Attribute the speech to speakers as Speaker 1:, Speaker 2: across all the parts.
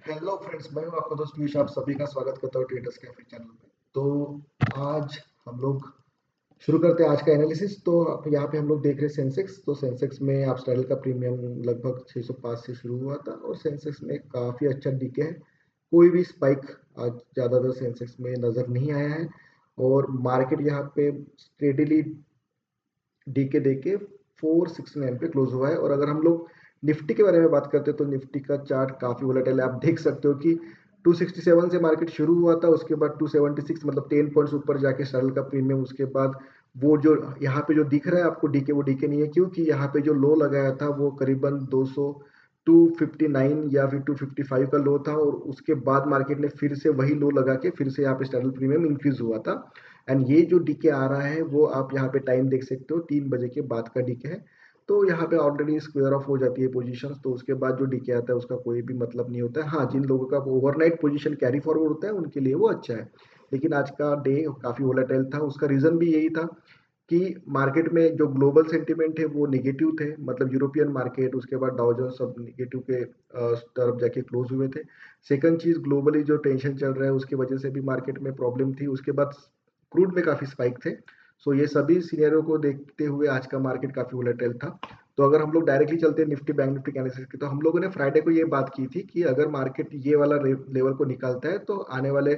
Speaker 1: Hello friends, मैं हूं आपका दोस्त पीयूष। आप सभी का स्वागत करता हूं ट्रेडर्स कैफे चैनल पे। तो आज हम लोग शुरू करते हैं आज का एनालिसिस। तो यहाँ पे हम लोग देख रहे हैं सेंसेक्स। तो सेंसेक्स में आप स्टाइल का प्रीमियम लगभग 605 से शुरू हुआ था और सेंसेक्स में काफ़ी अच्छा डीके है। कोई भी स्पाइक आज ज़्यादातर सेंसेक्स में नज़र नहीं आया है और मार्केट यहाँ पे स्टेडीली डीके देके 469 पे क्लोज हुआ है। और अगर हम लोग निफ्टी के बारे में बात करते हैं तो निफ्टी का चार्ट काफी वोलेटाइल है। आप देख सकते हो कि 267 से मार्केट शुरू हुआ था, उसके बाद 276 मतलब 10 पॉइंट्स ऊपर जाके सैडल का प्रीमियम, उसके बाद वो जो यहाँ पे जो दिख रहा है आपको डीके, वो डीके नहीं है क्योंकि यहाँ पे जो लो लगाया था वो करीबन 200 259 या फिर 255 का लो था और उसके बाद मार्केट ने फिर से वही लो लगा के फिर से यहाँ पे स्टैंडर्ड प्रीमियम इंक्रीज हुआ था। एंड ये जो डीके आ रहा है वो आप यहाँ पे टाइम देख सकते हो, 3 बजे के बाद का डीके है। तो यहाँ पे ऑलरेडी स्क्वायर ऑफ हो जाती है पोजीशंस, तो उसके बाद जो डीके आता है उसका कोई भी मतलब नहीं होता है। हाँ, जिन लोगों का ओवरनाइट पोजीशन कैरी फॉरवर्ड होता है उनके लिए वो अच्छा है, लेकिन आज का डे काफी वोलेटाइल था। उसका रीजन भी यही था कि मार्केट में जो ग्लोबल सेंटीमेंट है वो नेगेटिव थे, मतलब यूरोपियन मार्केट, उसके बाद डाउ जोन्स सब नेगेटिव के तरफ जाके क्लोज हुए थे। सेकंड चीज, ग्लोबली जो टेंशन चल रहा है उसकी वजह से भी मार्केट में प्रॉब्लम थी। उसके बाद क्रूड में काफी स्पाइक थे। सो ये सभी सिनेरियो को देखते हुए आज का मार्केट काफी वोलेटाइल था। तो अगर हम लोग डायरेक्टली चलते हैं निफ्टी बैंक निफ्टी एनालिसिस की, तो हम लोगों ने फ्राइडे को ये बात की थी कि अगर मार्केट ये वाला लेवल को निकालता है तो आने वाले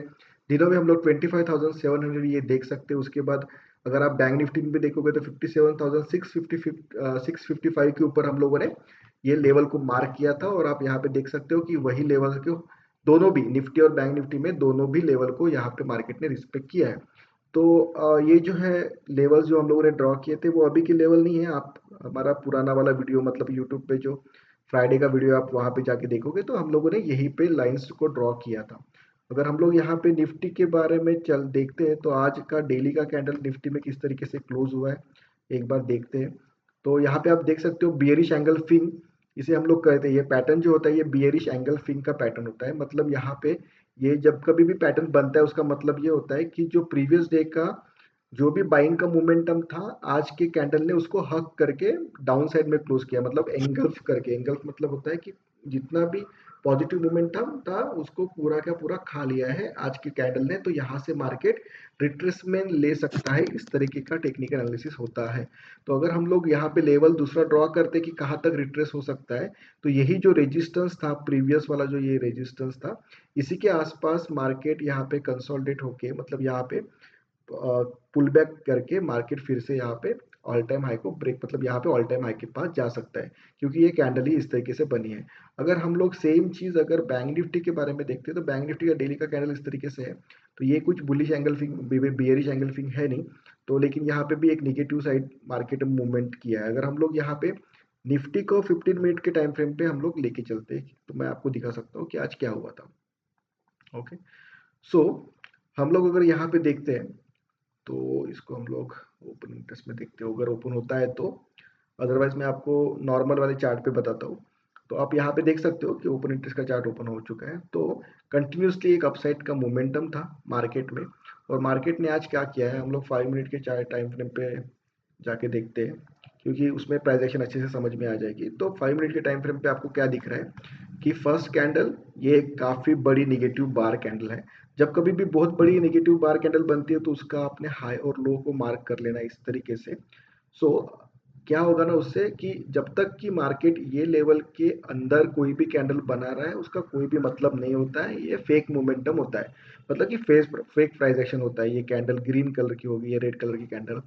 Speaker 1: दिनों में हम लोग 25,700 ये देख सकते हैं। उसके बाद अगर आप बैंक निफ्टी में भी देखोगे तो 57,655 के ऊपर हम लोगों ने ये लेवल को मार्क किया था और आप यहाँ पे देख सकते हो कि वही लेवल को दोनों भी निफ्टी और बैंक निफ्टी में दोनों भी लेवल को यहाँ पे मार्केट ने रिस्पेक्ट किया है। तो ये जो है लेवल्स जो हम लोगों ने ड्रॉ किए थे वो अभी के लेवल नहीं है। आप हमारा पुराना वाला वीडियो, मतलब यूट्यूब पे जो फ्राइडे का वीडियो आप वहां पे जाके देखोगे तो हम लोगों ने यहीं पे लाइंस को ड्रॉ किया था। अगर हम लोग यहाँ पे निफ्टी के बारे में चल देखते हैं तो आज का डेली का कैंडल निफ्टी में किस तरीके से क्लोज हुआ है एक बार देखते हैं। तो यहाँ पे आप देख सकते हो बियरिश एंगल फिंग, इसे हम लोग कहते हैं। ये पैटर्न जो होता है ये बियरिश एंगल फिंग का पैटर्न होता है। मतलब यहाँ पे ये जब कभी भी पैटर्न बनता है उसका मतलब ये होता है कि जो प्रीवियस डे का जो भी बाइंग का मोमेंटम था आज के कैंडल ने उसको हक करके डाउन साइड में क्लोज किया, मतलब एंगल्फ करके। एंगल्फ मतलब होता है कि जितना भी पॉजिटिव मोमेंटम था उसको पूरा का पूरा खा लिया है आज के कैंडल ने। तो यहाँ से मार्केट रिट्रेसमेंट ले सकता है, इस तरीके का टेक्निकल एनालिसिस होता है। तो अगर हम लोग यहाँ पे लेवल दूसरा ड्रॉ करते कि कहाँ तक रिट्रेस हो सकता है, तो यही जो रेजिस्टेंस था प्रीवियस वाला, जो ये रेजिस्टेंस था, इसी के आसपास मार्केट यहाँ पे कंसोलिडेट होके, मतलब यहाँ पे पुल बैक करके मार्केट फिर से यहाँ पे ऑल टाइम हाई को ब्रेक, मतलब यहाँ पे ऑल टाइम हाई के पास जा सकता है क्योंकि ये कैंडल ही इस तरीके से बनी है। अगर हम लोग सेम चीज अगर बैंक निफ्टी के बारे में देखते हैं तो बैंक निफ्टी का डेली का कैंडल इस तरीके से है। तो ये कुछ बुलिश एंगल फिंग, बियरिश एंगल फिंग है नहीं। तो लेकिन यहाँ पे भी एक निगेटिव साइड मार्केट में मूवमेंट किया है। अगर हम लोग यहाँ पे निफ्टी को 15 मिनट के टाइम फ्रेम पे हम लोग लेके चलते हैं तो मैं आपको दिखा सकता हूँ कि आज क्या हुआ था। ओके, सो हम लोग अगर यहाँ पे देखते हैं तो इसको हम लोग ओपन इंटरेस्ट में देखते हो, अगर ओपन होता है तो। अदरवाइज मैं आपको नॉर्मल वाले चार्ट पे बताता हूँ। तो आप यहाँ पे देख सकते हो कि ओपन इंटरेस्ट का चार्ट ओपन हो चुका है। तो कंटिन्यूसली एक अपसाइड का मोमेंटम था मार्केट में। और मार्केट ने आज क्या किया है, हम लोग 5 मिनट के चार्ट टाइम फ्रेम पे जाके देखते हैं क्योंकि उसमें प्राइस एक्शन अच्छे से समझ में आ जाएगी। तो 5 मिनट के टाइम फ्रेम पे आपको क्या दिख रहा है कि फर्स्ट कैंडल ये काफी बड़ी निगेटिव बार कैंडल है। जब कभी भी बहुत बड़ी नेगेटिव बार कैंडल बनती है तो उसका अपने हाई और लो को मार्क कर लेना इस तरीके से। सो क्या होगा ना उससे कि जब तक कि मार्केट ये लेवल के अंदर कोई भी कैंडल बना रहा है उसका कोई भी मतलब नहीं होता है, ये फेक मोमेंटम होता है। मतलब कि फेक प्राइस एक्शन होता है। ये कैंडल ग्रीन कलर की होगी, ये रेड कलर की कैंडल,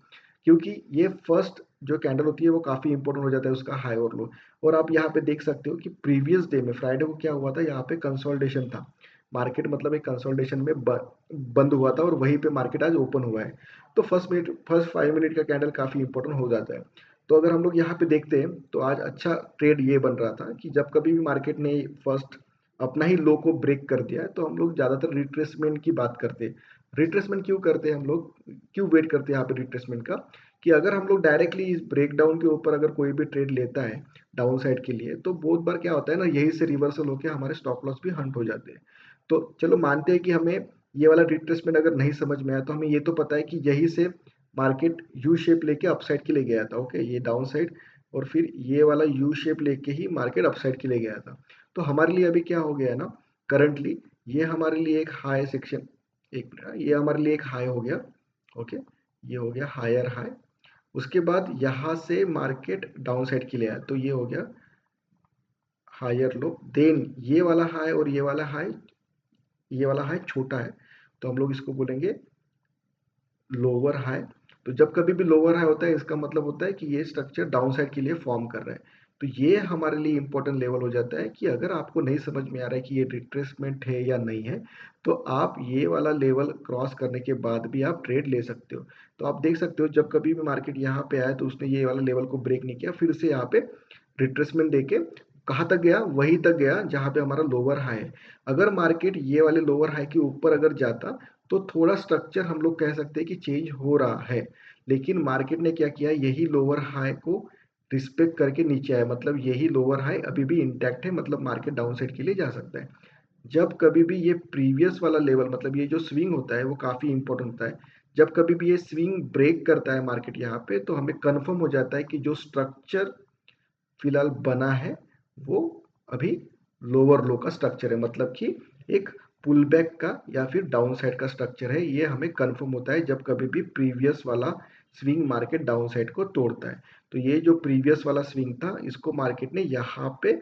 Speaker 1: क्योंकि ये फर्स्ट जो कैंडल होती है वो काफी इंपॉर्टेंट हो जाता है उसका हाई और लो। और आप यहाँ पे देख सकते हो कि प्रीवियस डे में फ्राइडे को क्या हुआ था, यहाँ पे कंसोलिडेशन था। मार्केट मतलब एक कंसोलिडेशन में बंद हुआ था और वहीं पे मार्केट आज ओपन हुआ है। तो फर्स्ट 5 मिनट का कैंडल काफी इंपॉर्टेंट हो जाता है। तो अगर हम लोग यहाँ पे देखते हैं तो आज अच्छा ट्रेड ये बन रहा था कि जब कभी भी मार्केट ने फर्स्ट अपना ही लो को ब्रेक कर दिया है तो हम लोग ज्यादातर रिट्रेसमेंट की बात करते हैं। रिट्रेसमेंट क्यों करते हैं हम लोग, क्यों वेट करते हैं यहाँ पे रिट्रेसमेंट का, कि अगर हम लोग डायरेक्टली इस ब्रेकडाउन के ऊपर अगर कोई भी ट्रेड लेता है डाउन साइड के लिए तो बहुत बार क्या होता है ना, यही से रिवर्सल होकर हमारे स्टॉप लॉस भी हंट हो जाते हैं। तो चलो मानते हैं कि हमें ये वाला रिट्रेसमेंट अगर नहीं समझ में आया तो हमें ये तो पता है कि यही से मार्केट यू शेप लेके अपसाइड के लिए गया था। ओके, ये डाउन साइड और फिर ये वाला यू शेप लेके ही मार्केट अपसाइड के लिए गया था। तो हमारे लिए अभी क्या हो गया है ना, करंटली ये हमारे लिए एक हाई सेक्शन, एक मिनट, ये हमारे लिए एक हाई हो गया। ओके, ये हो गया हायर हाई। उसके बाद यहाँ से मार्केट डाउन साइड के लिए आया, तो ये हो गया हायर लो। देन ये वाला हाई और ये वाला हाई, ये वाला हाई छोटा है, तो हम लोग इसको बोलेंगे लोअर हाई। तो जब कभी भी लोअर हाई होता है, इसका मतलब होता है कि ये स्ट्रक्चर डाउन साइड के लिए फॉर्म कर रहा है। तो ये हमारे लिए इंपॉर्टेंट लेवल हो जाता है कि अगर आपको नहीं समझ में आ रहा है कि ये रिट्रेसमेंट है या नहीं है, तो आप ये वाला लेवल क्रॉस करने के बाद भी आप ट्रेड ले सकते हो। तो आप देख सकते हो जब कभी भी मार्केट यहाँ पे आया तो उसने ये वाला लेवल को ब्रेक नहीं किया, फिर से यहाँ पे रिट्रेसमेंट देके कहाँ तक गया, वहीं तक गया जहां पे हमारा लोअर हाई है। अगर मार्केट ये वाले लोअर हाई के ऊपर अगर जाता तो थोड़ा स्ट्रक्चर हम लोग कह सकते हैं कि चेंज हो रहा है, लेकिन मार्केट ने क्या किया, यही लोअर हाई को रिस्पेक्ट करके नीचे आया, मतलब यही लोअर हाई अभी भी इंटैक्ट है, मतलब मार्केट डाउन साइड के लिए जा सकता है। जब कभी भी ये प्रीवियस वाला लेवल, मतलब ये जो स्विंग होता है वो काफी इंपॉर्टेंट होता है। जब कभी भी ये स्विंग ब्रेक करता है मार्केट यहाँ पे, तो हमें कंफर्म हो जाता है कि जो स्ट्रक्चर फिलहाल बना है वो अभी लोअर लो का स्ट्रक्चर है, मतलब कि एक पुल बैक का या फिर डाउन साइड का स्ट्रक्चर है। ये हमें कंफर्म होता है जब कभी भी प्रीवियस वाला स्विंग मार्केट डाउन साइड को तोड़ता है। तो ये जो प्रीवियस वाला स्विंग था, इसको मार्केट ने यहाँ पे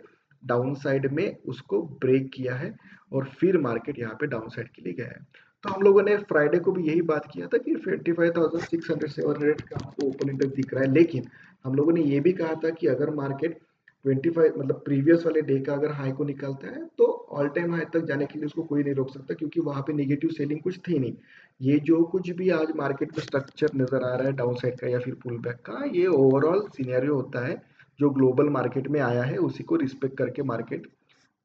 Speaker 1: डाउन साइड में उसको ब्रेक किया है और फिर मार्केट यहाँ पे डाउन साइड के लिए गया है। तो हम लोगों ने फ्राइडे को भी यही बात किया था कि 25,600 700 का आपको ओपन इंडेक्स दिख रहा है, लेकिन हम लोगों ने ये भी कहा था कि अगर मार्केट 25 मतलब प्रीवियस वाले डे का अगर हाई को निकालता है तो ऑल टाइम हाई तक जाने के लिए उसको कोई नहीं रोक सकता, क्योंकि वहां पे नेगेटिव सेलिंग कुछ थी नहीं। ये जो कुछ भी आज मार्केट में स्ट्रक्चर नजर आ रहा है डाउन साइड का या फिर पुल बैक का, ये ओवरऑल सिनेरियो होता है जो ग्लोबल मार्केट में आया है, उसी को रिस्पेक्ट करके मार्केट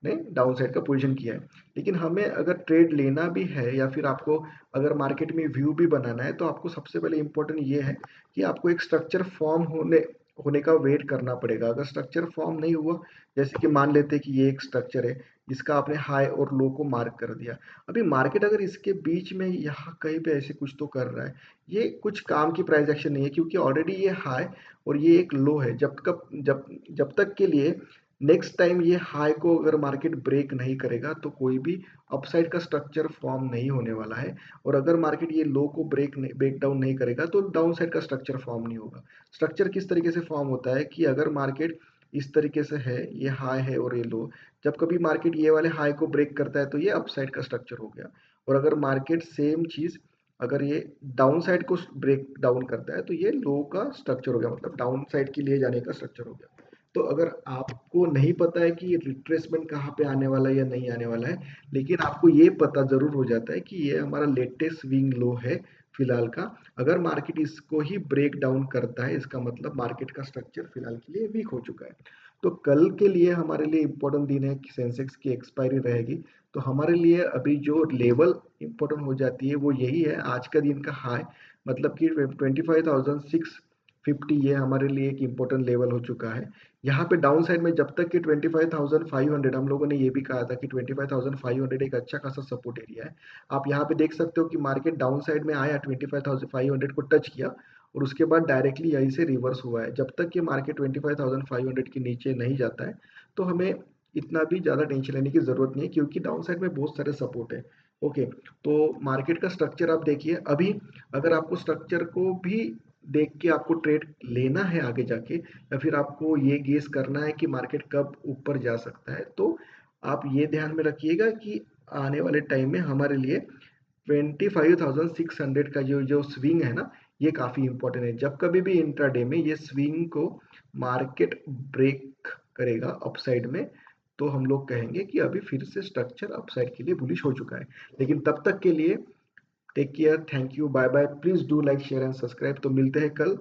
Speaker 1: ने डाउन साइड का पोजीशन किया है। लेकिन हमें अगर ट्रेड लेना भी है या फिर आपको अगर मार्केट में व्यू भी बनाना है, तो आपको सबसे पहले इंपॉर्टेंट ये है कि आपको एक स्ट्रक्चर फॉर्म होने होने का वेट करना पड़ेगा। अगर स्ट्रक्चर फॉर्म नहीं हुआ, जैसे कि मान लेते हैं कि ये एक स्ट्रक्चर है जिसका आपने हाई और लो को मार्क कर दिया, अभी मार्केट अगर इसके बीच में यहाँ कहीं पे ऐसे कुछ तो कर रहा है, ये कुछ काम की प्राइस एक्शन नहीं है, क्योंकि ऑलरेडी ये हाई और ये एक लो है। जब तक के लिए नेक्स्ट टाइम ये हाई को अगर मार्केट ब्रेक नहीं करेगा, तो कोई भी अपसाइड का स्ट्रक्चर फॉर्म नहीं होने वाला है। और अगर मार्केट ये लो को ब्रेक डाउन नहीं करेगा, तो डाउन साइड का स्ट्रक्चर फॉर्म नहीं होगा। स्ट्रक्चर किस तरीके से फॉर्म होता है कि अगर मार्केट इस तरीके से है, ये हाई है और ये लो, जब कभी मार्केट ये वाले हाई को ब्रेक करता है तो ये अपसाइड का स्ट्रक्चर हो गया। और अगर मार्केट सेम चीज अगर ये डाउन साइड को ब्रेक डाउन करता है, तो ये लो का स्ट्रक्चर हो गया, मतलब डाउन साइड के लिए जाने का स्ट्रक्चर हो गया। तो अगर आपको नहीं पता है कि ये रिट्रेसमेंट कहाँ पे आने वाला है या नहीं आने वाला है, लेकिन आपको ये पता जरूर हो जाता है कि ये हमारा लेटेस्ट स्विंग लो है फिलहाल का। अगर मार्केट इसको ही ब्रेक डाउन करता है, इसका मतलब मार्केट का स्ट्रक्चर फिलहाल के लिए वीक हो चुका है। तो कल के लिए हमारे लिए इंपॉर्टेंट दिन है कि सेंसेक्स की एक्सपायरी रहेगी। तो हमारे लिए अभी जो लेवल इंपॉर्टेंट हो जाती है वो यही है, आज का दिन का हाई, मतलब कि 25,650, ये हमारे लिए एक इम्पोर्टेंट लेवल हो चुका है। यहाँ पे डाउन साइड में जब तक कि 25,500, हम लोगों ने ये भी कहा था कि 25,500 एक अच्छा खासा सपोर्ट एरिया है। आप यहाँ पे देख सकते हो कि मार्केट डाउन साइड में आया, 25,500 को टच किया और उसके बाद डायरेक्टली यहीं से रिवर्स हुआ है। जब तक कि मार्केट 25,500 के नीचे नहीं जाता है, तो हमें इतना भी ज़्यादा टेंशन लेने की ज़रूरत नहीं है, क्योंकि डाउन साइड में बहुत सारे सपोर्ट है। ओके, तो मार्केट का स्ट्रक्चर आप देखिए अभी। अगर आपको स्ट्रक्चर को भी देख के आपको ट्रेड लेना है आगे जाके, या फिर आपको ये गेस करना है कि मार्केट कब ऊपर जा सकता है, तो आप ये ध्यान में रखिएगा कि आने वाले टाइम में हमारे लिए 25,600 का जो जो स्विंग है ना, ये काफी इंपॉर्टेंट है। जब कभी भी इंट्राडे में ये स्विंग को मार्केट ब्रेक करेगा अपसाइड में, तो हम लोग कहेंगे कि अभी फिर से स्ट्रक्चर अपसाइड के लिए बुलिश हो चुका है। लेकिन तब तक के लिए take care, thank you, bye bye, please do like share and subscribe. तो मिलते हैं कल